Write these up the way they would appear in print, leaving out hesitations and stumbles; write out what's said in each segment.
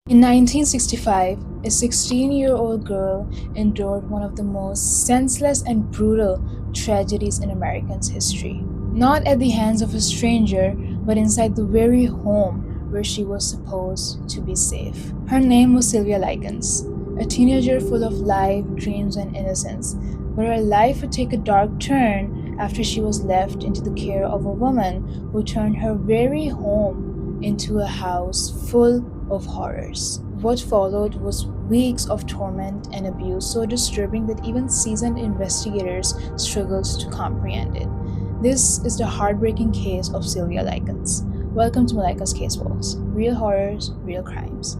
In 1965, a 16-year-old girl endured one of the most senseless and brutal tragedies in Americans' history. Not at the hands of a stranger, but inside the very home where she was supposed to be safe. Her name was Sylvia Likens, a teenager full of life, dreams, and innocence. But her life would take a dark turn after she was left into the care of a woman who turned her very home into a house full of horrors. What followed was weeks of torment and abuse so disturbing that even seasoned investigators struggled to comprehend it. This is the heartbreaking case of Sylvia Likens. Welcome to Malika's Case Files. Real horrors, real crimes.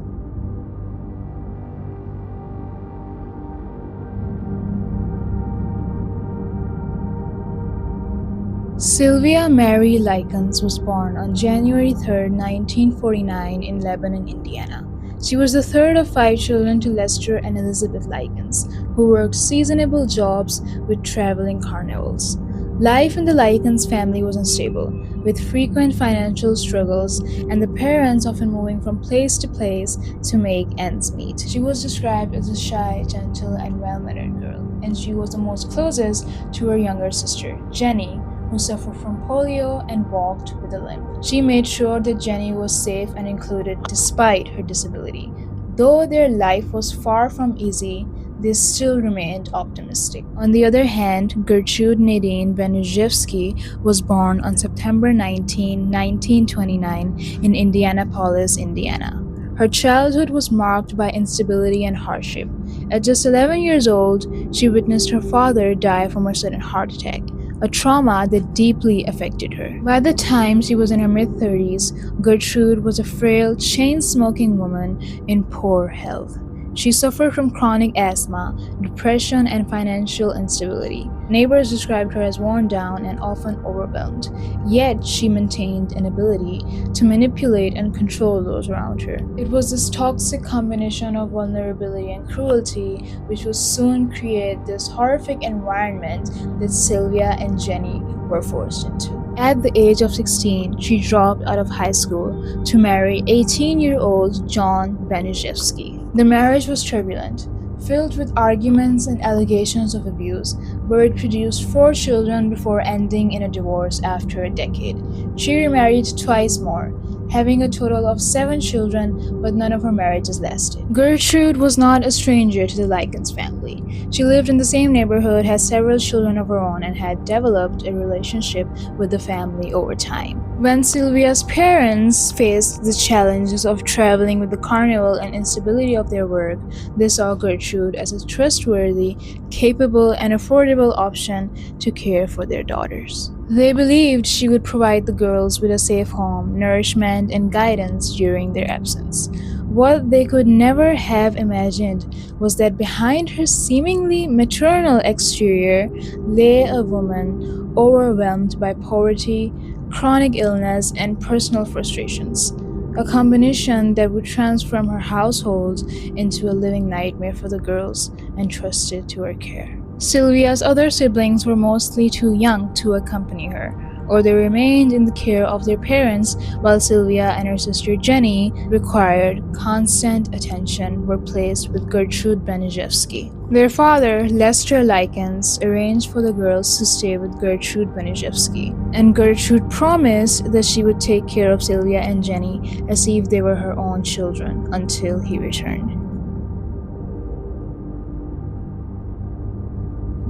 Sylvia Mary Likens was born on January 3, 1949 in Lebanon, Indiana. She was the third of five children to Lester and Elizabeth Likens, who worked seasonable jobs with traveling carnivals. Life in the Likens family was unstable, with frequent financial struggles and the parents often moving from place to place to make ends meet. She was described as a shy, gentle, and well-mannered girl, and she was the most closest to her younger sister, Jenny, who suffered from polio and walked with a limp. She made sure that Jenny was safe and included despite her disability. Though their life was far from easy, they still remained optimistic. On the other hand, Gertrude Nadine Benuzhevsky was born on September 19, 1929 in Indianapolis, Indiana. Her childhood was marked by instability and hardship. At just 11 years old, she witnessed her father die from a sudden heart attack, a trauma that deeply affected her. By the time she was in her mid-30s, Gertrude was a frail, chain-smoking woman in poor health. She suffered from chronic asthma, depression, and financial instability. Neighbors described her as worn down and often overwhelmed, yet she maintained an ability to manipulate and control those around her. It was this toxic combination of vulnerability and cruelty which would soon create this horrific environment that Sylvia and Jenny were forced into. At the age of 16, she dropped out of high school to marry 18-year-old John Benuzhevsky. The marriage was turbulent, filled with arguments and allegations of abuse, but it produced 4 children before ending in a divorce after a decade. She remarried twice more, having a total of 7 children, but none of her marriages lasted. Gertrude was not a stranger to the Likens family. She lived in the same neighborhood, had several children of her own, and had developed a relationship with the family over time. When Sylvia's parents faced the challenges of traveling with the carnival and instability of their work, they saw Gertrude as a trustworthy, capable, and affordable option to care for their daughters. They believed she would provide the girls with a safe home, nourishment, and guidance during their absence. What they could never have imagined was that behind her seemingly maternal exterior lay a woman overwhelmed by poverty, chronic illness, and personal frustrations, a combination that would transform her household into a living nightmare for the girls entrusted to her care. Sylvia's other siblings were mostly too young to accompany her, or they remained in the care of their parents, while Sylvia and her sister Jenny required constant attention were placed with Gertrude Benuzhevsky. Their father, Lester Likens, arranged for the girls to stay with Gertrude Benuzhevsky, and Gertrude promised that she would take care of Sylvia and Jenny as if they were her own children until he returned.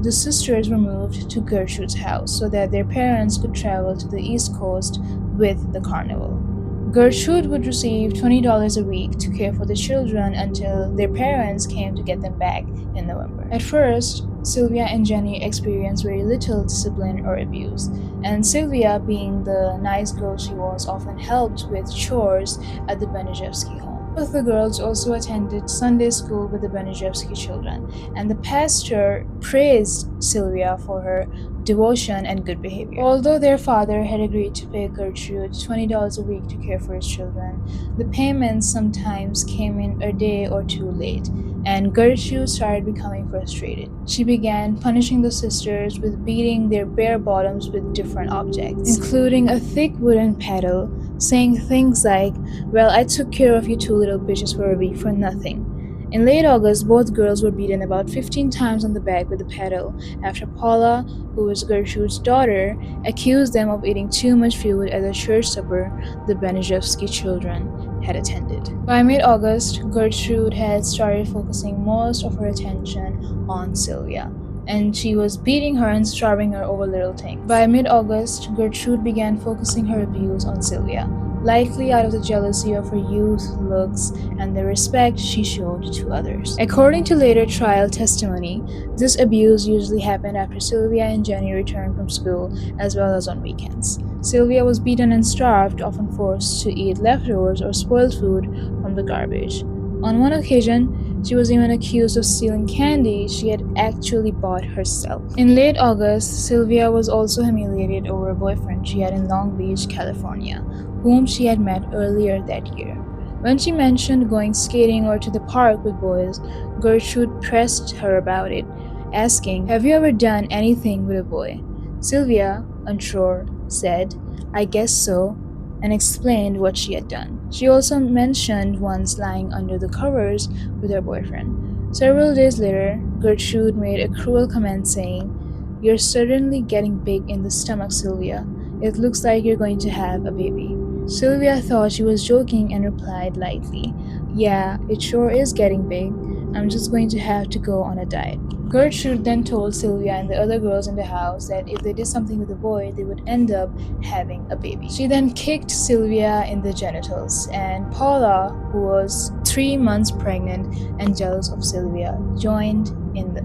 The sisters were moved to Gertrude's house so that their parents could travel to the East Coast with the carnival. Gertrude would receive $20 a week to care for the children until their parents came to get them back in November. At first, Sylvia and Jenny experienced very little discipline or abuse, and Sylvia, being the nice girl she was, often helped with chores at the Benuzhevsky home. Both of the girls also attended Sunday school with the Benuzhevsky children, and the pastor praised Sylvia for her devotion and good behavior. Although their father had agreed to pay Gertrude $20 a week to care for his children, the payments sometimes came in a day or two late, and Gertrude started becoming frustrated. She began punishing the sisters with beating their bare bottoms with different objects, including a thick wooden paddle, saying things like, "Well, I took care of you two little bitches for a week for nothing." In late August, both girls were beaten about 15 times on the back with a paddle after Paula, who was Gertrude's daughter, accused them of eating too much food at the church supper the Benishevsky children had attended. By mid August, Gertrude had started focusing most of her attention on Sylvia, and she was beating her and starving her over little things. By mid August, Gertrude began focusing her abuse on Sylvia, likely out of the jealousy of her youth, looks, and the respect she showed to others. According to later trial testimony, this abuse usually happened after Sylvia and Jenny returned from school, as well as on weekends. Sylvia was beaten and starved, often forced to eat leftovers or spoiled food from the garbage. On one occasion, she was even accused of stealing candy she had actually bought herself. In late August, Sylvia was also humiliated over a boyfriend she had in Long Beach, California, whom she had met earlier that year. When she mentioned going skating or to the park with boys, Gertrude pressed her about it, asking, "Have you ever done anything with a boy?" Sylvia, unsure, said, "I guess so," and explained what she had done. She also mentioned once lying under the covers with her boyfriend. Several days later, Gertrude made a cruel comment saying, "You're certainly getting big in the stomach, Sylvia. It looks like you're going to have a baby." Sylvia thought she was joking and replied lightly, "Yeah, it sure is getting big. I'm just going to have to go on a diet." Gertrude then told Sylvia and the other girls in the house that if they did something with the boy, they would end up having a baby. She then kicked Sylvia in the genitals, and Paula, who was 3 months pregnant and jealous of Sylvia, joined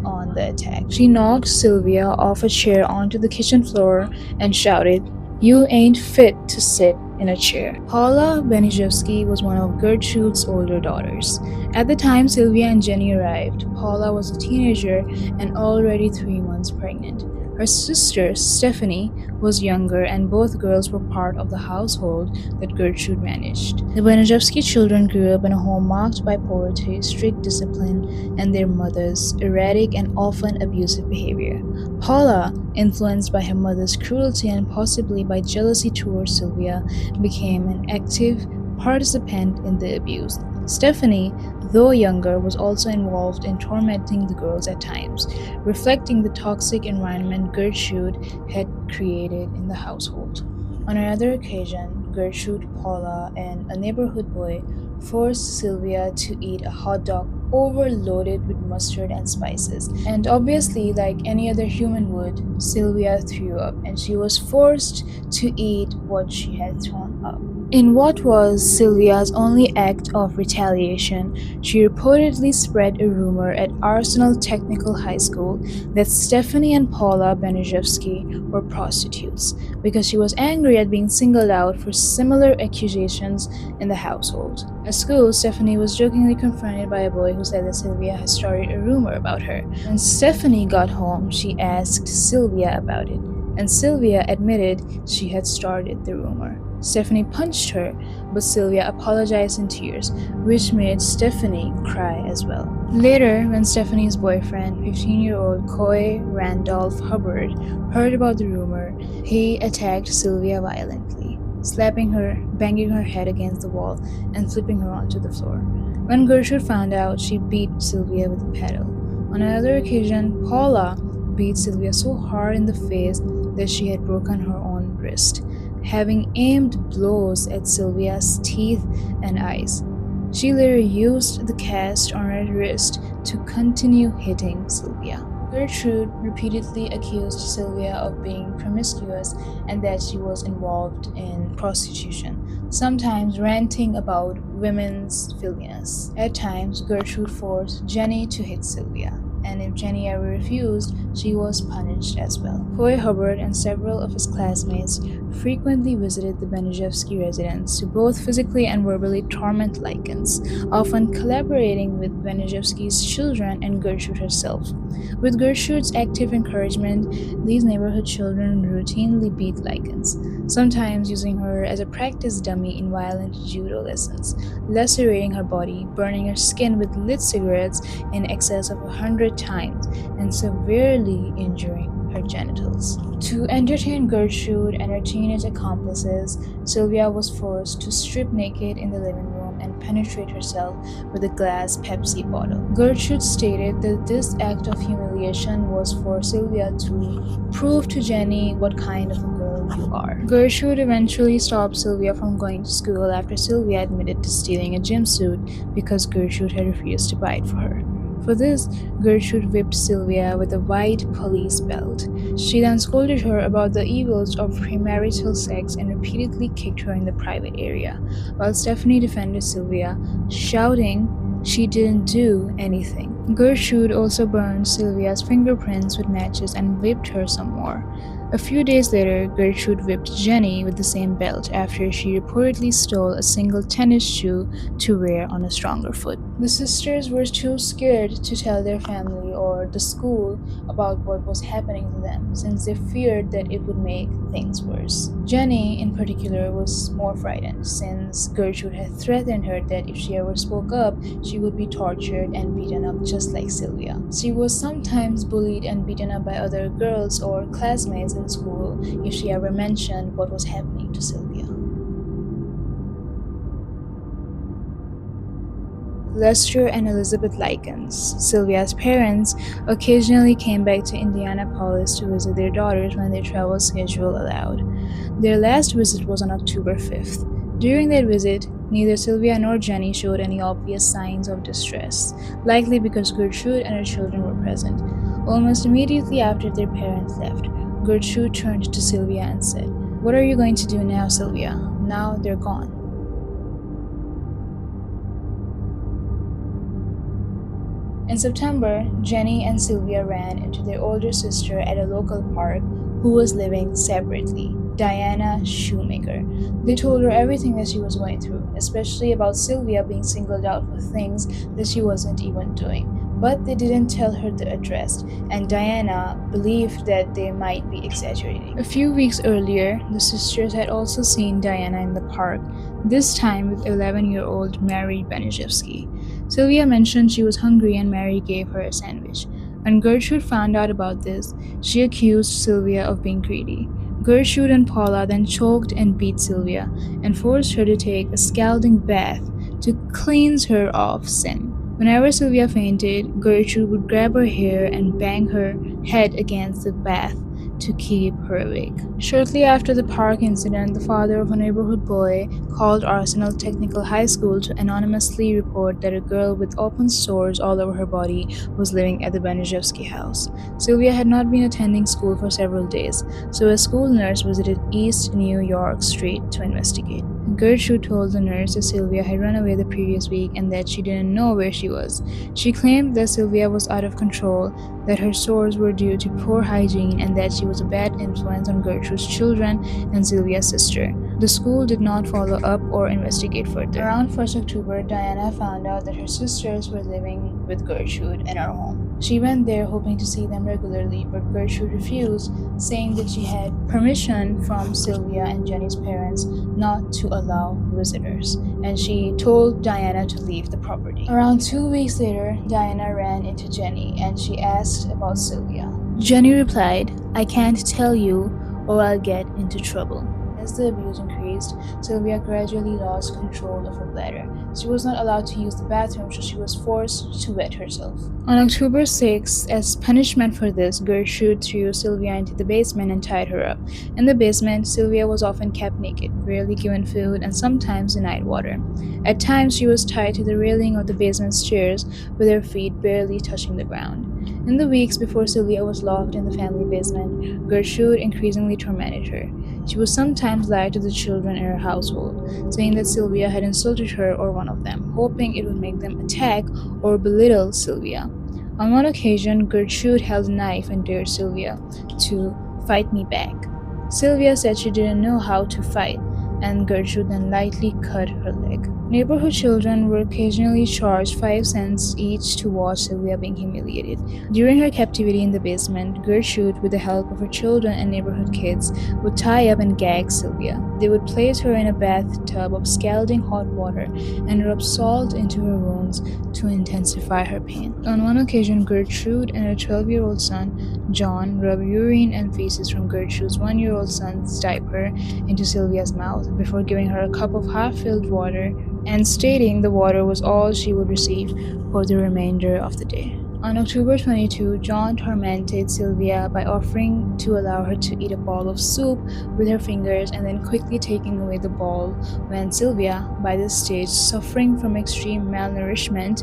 on the attack. She knocked Sylvia off a chair onto the kitchen floor and shouted, "You ain't fit to sit in a chair." Paula Benishevsky was one of Gertrude's older daughters. At the time Sylvia and Jenny arrived, Paula was a teenager and already 3 months pregnant. Her sister, Stephanie, was younger, and both girls were part of the household that Gertrude managed. The Benishevsky children grew up in a home marked by poverty, strict discipline, and their mother's erratic and often abusive behavior. Paula, influenced by her mother's cruelty and possibly by jealousy towards Sylvia, became an active participant in the abuse. Stephanie, though younger, was also involved in tormenting the girls at times, reflecting the toxic environment Gertrude had created in the household. On another occasion, Gertrude, Paula, and a neighborhood boy forced Sylvia to eat a hot dog overloaded with mustard and spices. And obviously, like any other human would, Sylvia threw up, and she was forced to eat what she had thrown up. In what was Sylvia's only act of retaliation, she reportedly spread a rumor at Arsenal Technical High School that Stephanie and Paula Benishevsky were prostitutes, because she was angry at being singled out for similar accusations in the household. At school, Stephanie was jokingly confronted by a boy who said that Sylvia had started a rumor about her. When Stephanie got home, she asked Sylvia about it, and Sylvia admitted she had started the rumor. Stephanie punched her, but Sylvia apologized in tears, which made Stephanie cry as well. Later, when Stephanie's boyfriend, 15-year-old Coy Randolph Hubbard, heard about the rumor, he attacked Sylvia violently, slapping her, banging her head against the wall, and flipping her onto the floor. When Gertrude found out, she beat Sylvia with a paddle. On another occasion, Paula beat Sylvia so hard in the face that she had broken her own wrist, having aimed blows at Sylvia's teeth and eyes. She later used the cast on her wrist to continue hitting Sylvia. Gertrude repeatedly accused Sylvia of being promiscuous and that she was involved in prostitution, sometimes ranting about women's filthiness. At times, Gertrude forced Jenny to hit Sylvia, and if Jenny ever refused, she was punished as well. Coy Hubbard and several of his classmates frequently visited the Benishevsky residence to both physically and verbally torment Likens, often collaborating with Benishevsky's children and Gertrude herself. With Gertrude's active encouragement, these neighborhood children routinely beat Likens, sometimes using her as a practice dummy in violent judo lessons, lacerating her body, burning her skin with lit cigarettes in excess of 100 times, and severely injuring her genitals. To entertain Gertrude and her teenage accomplices, Sylvia was forced to strip naked in the living room and penetrate herself with a glass Pepsi bottle. Gertrude stated that this act of humiliation was for Sylvia to prove to Jenny what kind of a girl you are. Gertrude eventually stopped Sylvia from going to school after Sylvia admitted to stealing a gym suit because Gertrude had refused to buy it for her. For this, Gertrude whipped Sylvia with a white police belt. She then scolded her about the evils of premarital sex and repeatedly kicked her in the private area, while Stephanie defended Sylvia, shouting she didn't do anything. Gertrude also burned Sylvia's fingerprints with matches and whipped her some more. A few days later, Gertrude whipped Jenny with the same belt after she reportedly stole a single tennis shoe to wear on a stronger foot. The sisters were too scared to tell their family or the school about what was happening to them, since they feared that it would make things worse. Jenny, in particular, was more frightened, since Gertrude had threatened her that if she ever spoke up, she would be tortured and beaten up just like Sylvia. She was sometimes bullied and beaten up by other girls or classmates in school if she ever mentioned what was happening to Sylvia. Lester and Elizabeth Likens, Sylvia's parents, occasionally came back to Indianapolis to visit their daughters when their travel schedule allowed. Their last visit was on October 5th. During that visit, neither Sylvia nor Jenny showed any obvious signs of distress, likely because Gertrude and her children were present. Almost immediately after their parents left, Gertrude turned to Sylvia and said, "What are you going to do now, Sylvia? Now they're gone." In September, Jenny and Sylvia ran into their older sister at a local park who was living separately, Diana Shoemaker. They told her everything that she was going through, especially about Sylvia being singled out for things that she wasn't even doing. But they didn't tell her the address, and Diana believed that they might be exaggerating. A few weeks earlier, the sisters had also seen Diana in the park, this time with 11-year-old Mary Benishevsky. Sylvia mentioned she was hungry and Mary gave her a sandwich. When Gertrude found out about this, she accused Sylvia of being greedy. Gertrude and Paula then choked and beat Sylvia and forced her to take a scalding bath to cleanse her of sin. Whenever Sylvia fainted, Gertrude would grab her hair and bang her head against the bath to keep her awake. Shortly after the park incident, the father of a neighborhood boy called Arsenal Technical High School to anonymously report that a girl with open sores all over her body was living at the Benishevsky house. Sylvia had not been attending school for several days, so a school nurse visited East New York Street to investigate. Gertrude told the nurse that Sylvia had run away the previous week and that she didn't know where she was. She claimed that Sylvia was out of control, that her sores were due to poor hygiene, and that she was a bad influence on Gertrude's children and Sylvia's sister. The school did not follow up or investigate further. Around 1st October, Diana found out that her sisters were living with Gertrude in her home. She went there hoping to see them regularly, but Gertrude refused, saying that she had permission from Sylvia and Jenny's parents not to allow visitors, and she told Diana to leave the property. Around 2 weeks later, Diana ran into Jenny and she asked about Sylvia. Jenny replied, "I can't tell you or I'll get into trouble." As the abuse increased, Sylvia gradually lost control of her bladder. She was not allowed to use the bathroom, so she was forced to wet herself. On October 6th, as punishment for this, Gertrude threw Sylvia into the basement and tied her up. In the basement, Sylvia was often kept naked, rarely given food, and sometimes denied water. At times, she was tied to the railing of the basement stairs with her feet barely touching the ground. In the weeks before Sylvia was locked in the family basement, Gertrude increasingly tormented her. She would sometimes lie to the children in her household, saying that Sylvia had insulted her or one of them, hoping it would make them attack or belittle Sylvia. On one occasion, Gertrude held a knife and dared Sylvia to fight me back. Sylvia said she didn't know how to fight, and Gertrude then lightly cut her leg. Neighborhood children were occasionally charged 5 cents each to watch Sylvia being humiliated. During her captivity in the basement, Gertrude, with the help of her children and neighborhood kids, would tie up and gag Sylvia. They would place her in a bathtub of scalding hot water and rub salt into her wounds to intensify her pain. On one occasion, Gertrude and her 12-year-old son, John, rubbed urine and feces from Gertrude's 1-year-old son's diaper into Sylvia's mouth before giving her a cup of half-filled water and stating the water was all she would receive for the remainder of the day. On October 22, John tormented Sylvia by offering to allow her to eat a bowl of soup with her fingers and then quickly taking away the bowl when Sylvia, by this stage suffering from extreme malnourishment,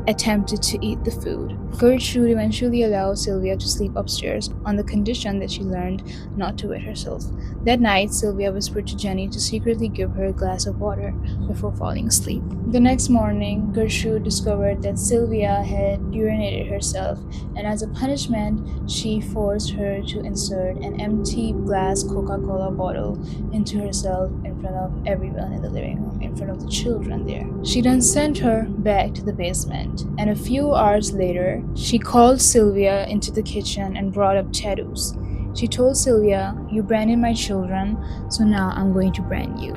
attempted to eat the food. Gertrude eventually allowed Sylvia to sleep upstairs on the condition that she learned not to wet herself. That night, Sylvia whispered to Jenny to secretly give her a glass of water before falling asleep. The next morning, Gertrude discovered that Sylvia had urinated herself, and as a punishment, she forced her to insert an empty glass Coca-Cola bottle into herself in front of everyone in the living room, in front of the children there. She then sent her back to the basement, and a few hours later, she called Sylvia into the kitchen and brought up tattoos. She told Sylvia, "You branded my children, so now I'm going to brand you."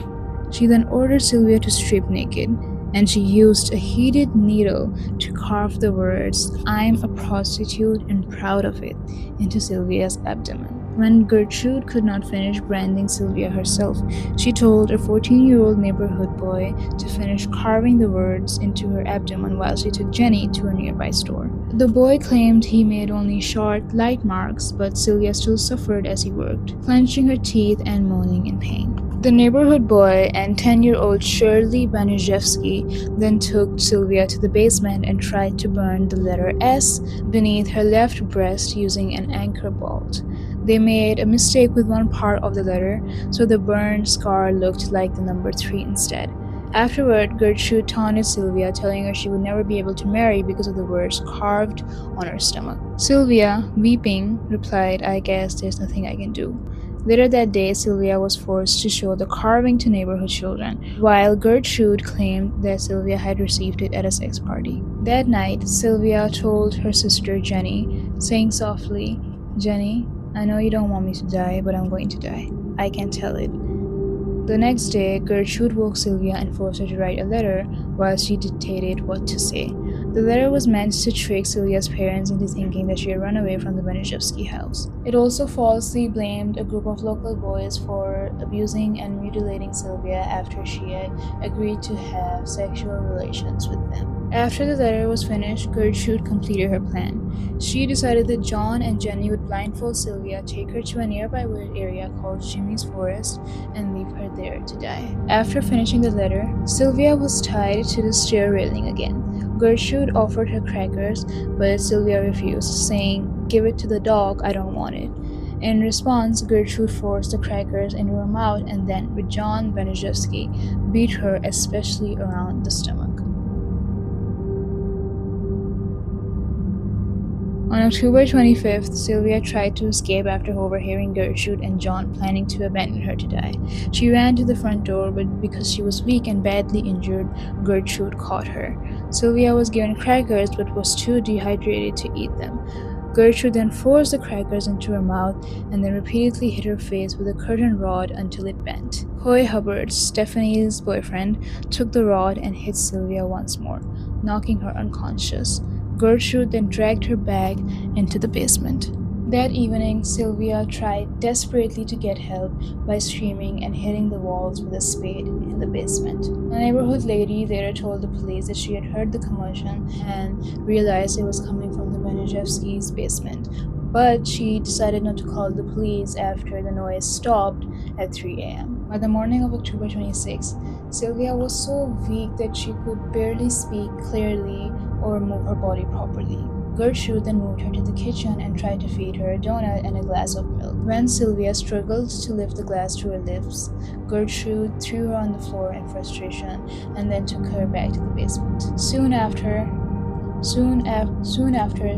She then ordered Sylvia to strip naked, and she used a heated needle to carve the words, "I'm a prostitute and proud of it," into Sylvia's abdomen. When Gertrude could not finish branding Sylvia herself, she told a 14-year-old neighborhood boy to finish carving the words into her abdomen while she took Jenny to a nearby store. The boy claimed he made only short, light marks, but Sylvia still suffered as he worked, clenching her teeth and moaning in pain. The neighborhood boy and 10-year-old Shirley Banishevsky then took Sylvia to the basement and tried to burn the letter S beneath her left breast using an anchor bolt. They made a mistake with one part of the letter, so the burned scar looked like the number 3 instead. Afterward, Gertrude taunted Sylvia, telling her she would never be able to marry because of the words carved on her stomach. Sylvia, weeping, replied, "I guess there's nothing I can do." Later that day, Sylvia was forced to show the carving to neighborhood children, while Gertrude claimed that Sylvia had received it at a sex party. That night, Sylvia told her sister Jenny, saying softly, "Jenny, I know you don't want me to die, but I'm going to die. I can tell it." The next day, Gertrude woke Sylvia and forced her to write a letter while she dictated what to say. The letter was meant to trick Sylvia's parents into thinking that she had run away from the Banishevsky house. It also falsely blamed a group of local boys for abusing and mutilating Sylvia after she had agreed to have sexual relations with them. After the letter was finished, Gertrude completed her plan. She decided that John and Jenny would blindfold Sylvia, take her to a nearby wooded area called Jimmy's Forest, and leave her there to die. After finishing the letter, Sylvia was tied to the stair railing again. Gertrude offered her crackers, but Sylvia refused, saying, "Give it to the dog, I don't want it." In response, Gertrude forced the crackers into her mouth and then, with John Banishevsky, beat her especially around the stomach. On October 25th, Sylvia tried to escape after overhearing Gertrude and John planning to abandon her to die. She ran to the front door, but because she was weak and badly injured, Gertrude caught her. Sylvia was given crackers but was too dehydrated to eat them. Gertrude then forced the crackers into her mouth and then repeatedly hit her face with a curtain rod until it bent. Hoy Hubbard, Stephanie's boyfriend, took the rod and hit Sylvia once more, knocking her unconscious. Gertrude then dragged her back into the basement. That evening, Sylvia tried desperately to get help by screaming and hitting the walls with a spade in the basement. A neighborhood lady later told the police that she had heard the commotion and realized it was coming from the Banishevsky's basement, but she decided not to call the police after the noise stopped at 3 a.m. By the morning of October 26, Sylvia was so weak that she could barely speak clearly or move her body properly. Gertrude then moved her to the kitchen and tried to feed her a donut and a glass of milk. When Sylvia struggled to lift the glass to her lips, Gertrude threw her on the floor in frustration and then took her back to the basement. Soon after,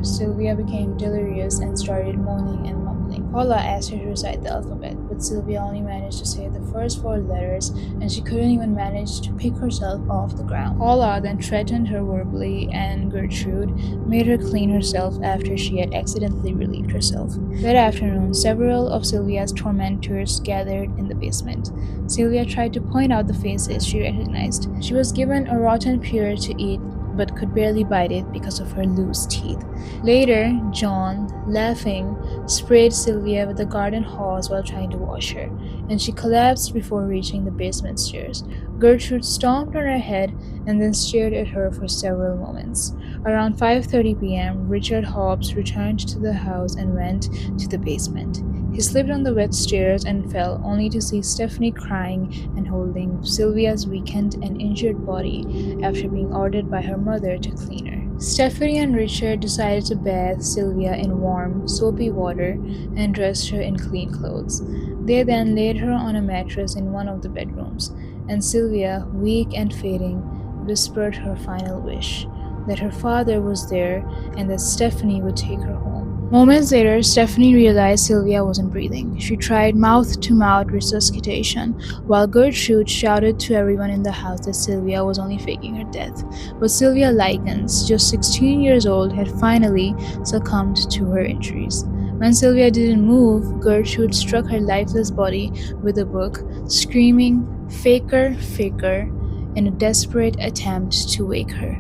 Sylvia became delirious and started moaning and mumbling. Paula asked her to recite the alphabet, but Sylvia only managed to say the first four letters, and she couldn't even manage to pick herself off the ground. Paula then threatened her verbally, and Gertrude made her clean herself after she had accidentally relieved herself. That afternoon, several of Sylvia's tormentors gathered in the basement. Sylvia tried to point out the faces she recognized. She was given a rotten pear to eat, but could barely bite it because of her loose teeth. Later, John, laughing, sprayed Sylvia with a garden hose while trying to wash her, and she collapsed before reaching the basement stairs. Gertrude stomped on her head and then stared at her for several moments. Around 5:30 p.m., Richard Hobbs returned to the house and went to the basement. He slipped on the wet stairs and fell, only to see Stephanie crying and holding Sylvia's weakened and injured body after being ordered by her mother to clean her. Stephanie and Richard decided to bathe Sylvia in warm, soapy water and dressed her in clean clothes. They then laid her on a mattress in one of the bedrooms, and Sylvia, weak and fading, whispered her final wish that her father was there and that Stephanie would take her home. Moments later, Stephanie realized Sylvia wasn't breathing. She tried mouth to mouth resuscitation, while Gertrude shouted to everyone in the house that Sylvia was only faking her death. But Sylvia Likens, just 16 years old, had finally succumbed to her injuries. When Sylvia didn't move, Gertrude struck her lifeless body with a book, screaming, "Faker, faker," in a desperate attempt to wake her.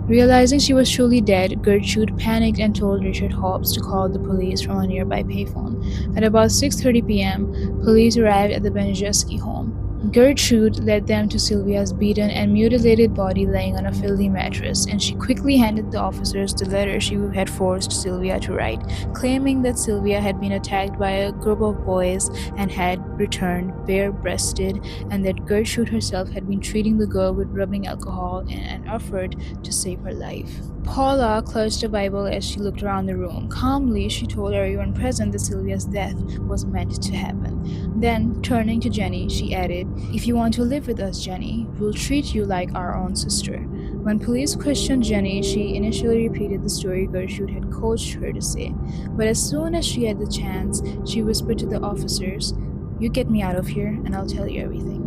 Realizing she was truly dead, Gertrude panicked and told Richard Hobbs to call the police from a nearby payphone. At about 6:30 p.m., police arrived at the Benjeski home. Gertrude led them to Sylvia's beaten and mutilated body laying on a filthy mattress, and she quickly handed the officers the letter she had forced Sylvia to write, claiming that Sylvia had been attacked by a group of boys and had returned bare-breasted, and that Gertrude herself had been treating the girl with rubbing alcohol in an effort to save her life. Paula clutched a Bible as she looked around the room. Calmly, she told everyone present that Sylvia's death was meant to happen. Then, turning to Jenny, she added, "If you want to live with us, Jenny, we'll treat you like our own sister." When police questioned Jenny, she initially repeated the story Gertrude had coached her to say. But as soon as she had the chance, she whispered to the officers, "You get me out of here, and I'll tell you everything."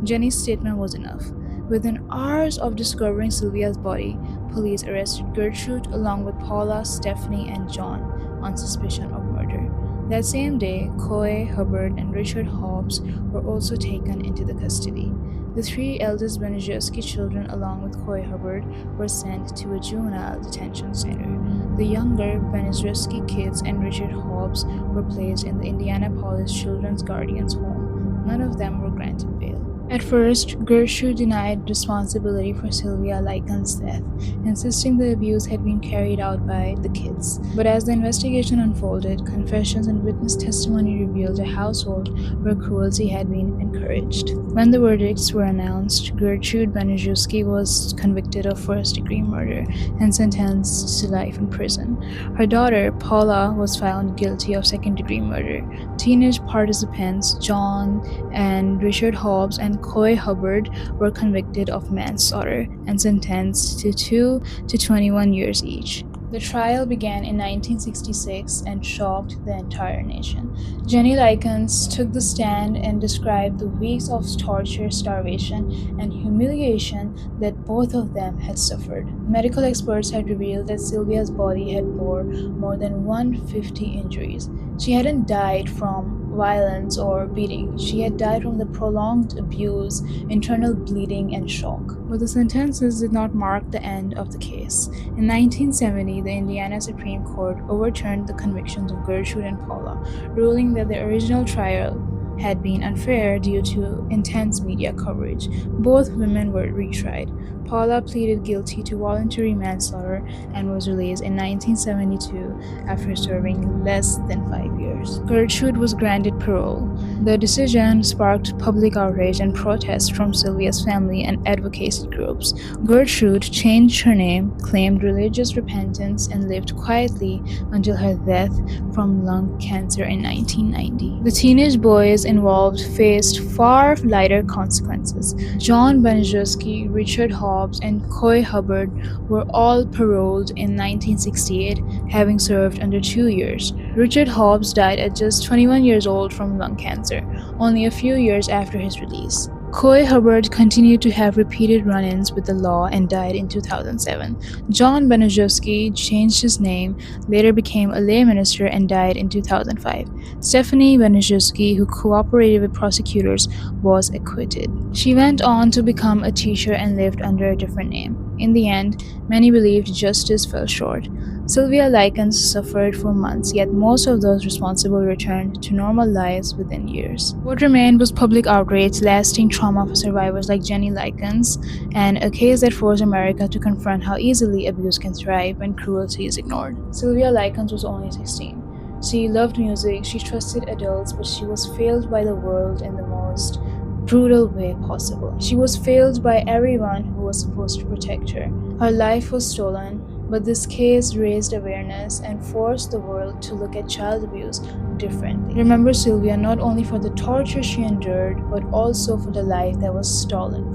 Jenny's statement was enough. Within hours of discovering Sylvia's body, police arrested Gertrude along with Paula, Stephanie, and John on suspicion of murder. That same day, Coy, Hubbard, and Richard Hobbs were also taken into the custody. The three eldest Benjeski children, along with Coy Hubbard, were sent to a juvenile detention center. The younger Benjeski kids and Richard Hobbs were placed in the Indianapolis Children's Guardians Home. None of them were granted bail. At first, Gertrude denied responsibility for Sylvia Likens' death, insisting the abuse had been carried out by the kids. But as the investigation unfolded, confessions and witness testimony revealed a household where cruelty had been encouraged. When the verdicts were announced, Gertrude Benjeski was convicted of first-degree murder and sentenced to life in prison. Her daughter, Paula, was found guilty of second-degree murder. Teenage participants, John and Richard Hobbs and Coy Hubbard, were convicted of manslaughter and sentenced to 2 to 21 years each. The trial began in 1966 and shocked the entire nation. Jenny Likens took the stand and described the weeks of torture, starvation, and humiliation that both of them had suffered. Medical experts had revealed that Sylvia's body had bore more than 150 injuries. She hadn't died from violence or beating. She had died from the prolonged abuse, internal bleeding, and shock. But the sentences did not mark the end of the case. In 1970, the Indiana Supreme Court overturned the convictions of Gertrude and Paula, ruling that the original trial had been unfair due to intense media coverage. Both women were retried. Paula pleaded guilty to voluntary manslaughter and was released in 1972 after serving less than 5 years. Gertrude was granted parole. The decision sparked public outrage and protest from Sylvia's family and advocacy groups. Gertrude changed her name, claimed religious repentance, and lived quietly until her death from lung cancer in 1990. The teenage boys involved faced far lighter consequences. John Benjeski, Richard Hobbs, and Coy Hubbard were all paroled in 1968, having served under 2 years. Richard Hobbs died at just 21 years old from lung cancer, only a few years after his release. Coy Hubbard continued to have repeated run-ins with the law and died in 2007. John Benuszewski changed his name, later became a lay minister and died in 2005. Stephanie Benuszewski, who cooperated with prosecutors, was acquitted. She went on to become a teacher and lived under a different name. In the end, many believed justice fell short. Sylvia Likens suffered for months, yet most of those responsible returned to normal lives within years. What remained was public outrage, lasting trauma for survivors like Jenny Likens, and a case that forced America to confront how easily abuse can thrive when cruelty is ignored. Sylvia Likens was only 16. She loved music, she trusted adults, but she was failed by the world in the most brutal way possible. She was failed by everyone who was supposed to protect her. Her life was stolen, but this case raised awareness and forced the world to look at child abuse differently. Remember Sylvia not only for the torture she endured, but also for the life that was stolen